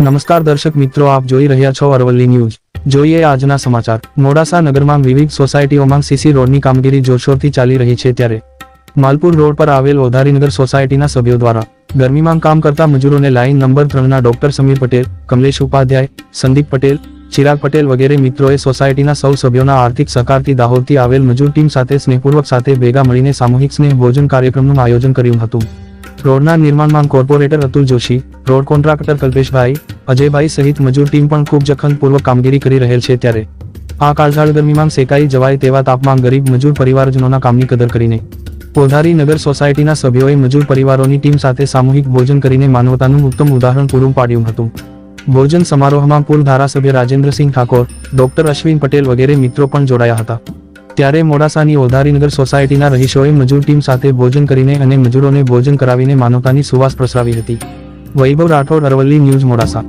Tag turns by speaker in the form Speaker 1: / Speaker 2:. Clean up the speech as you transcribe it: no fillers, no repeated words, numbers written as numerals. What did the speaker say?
Speaker 1: નમસ્કાર દર્શક મિત્રો, આપ જોઈ રહ્યા છો અરવલ્લી ન્યૂઝ। જોઈએ આજના સમાચાર। મોડાસા નગરમાં વિવિધ સોસાયટીઓમાં સીસી રોડની કામગીરી જોરશોરથી ચાલી રહી છે, ત્યારે માલપુર રોડ પર આવેલ ઓધારીનગર સોસાયટીના સભ્યો દ્વારા ગરમીમાં કામ કરતા મજૂરોને લાઇન નંબર 3ના ડોક્ટર સમીર પટેલ, કમલેશ ઉપાધ્યાય, સંદીપ પટેલ, ચિરાગ પટેલ વગેરે મિત્રોએ સોસાયટીના સૌ સભ્યોના આર્થિક સહકારથી દાહોદથી આવેલ મજૂર ટીમ સાથે સ્નેહપૂર્વક સાથે ભેગા મળીને સામૂહિક સ્નેહ ભોજન કાર્યક્રમનું આયોજન કર્યું હતું। રોડના નિર્માણમાં corporator Atul Joshi, road contractor કલ્પેશભાઈ, અજયભાઈ સહિત મજૂર ટીમ પણ ખૂબ જખણપૂર્વક કામગીરી કરી રહેલ છે, ત્યારે આ કાળઝાળ ગરમીમાં શેકાઈ જવાય તેવા તાપમાં ગરીબ મજૂર પરિવારજનોના કામની કદર કરીને ઓધારીનગર સોસાયટીના સભ્યોએ મજૂર પરિવારોની ટીમ સાથે સામૂહિક ભોજન કરીને માનવતાનું ઉત્તમ ઉદાહરણ પૂરું પાડ્યું હતું। ભોજન સમારોહમાં પૂર્વ ધારાસભ્ય રાજેન્દ્રસિંહ ઠાકોર, ડોક્ટર અશ્વિન પટેલ વગેરે મિત્રો પણ જોડાયા હતા। ત્યારે મોડાસાની ઓધારીનગર સોસાયટીના રહીશોએ મજૂર ટીમ સાથે ભોજન કરીને અને મજૂરોને ભોજન કરાવીને માનવતાની સુવાસ પ્રસરાવી હતી। વૈભવ રાઠોડ, અરવલ્લી ન્યૂઝ, મોડાસા।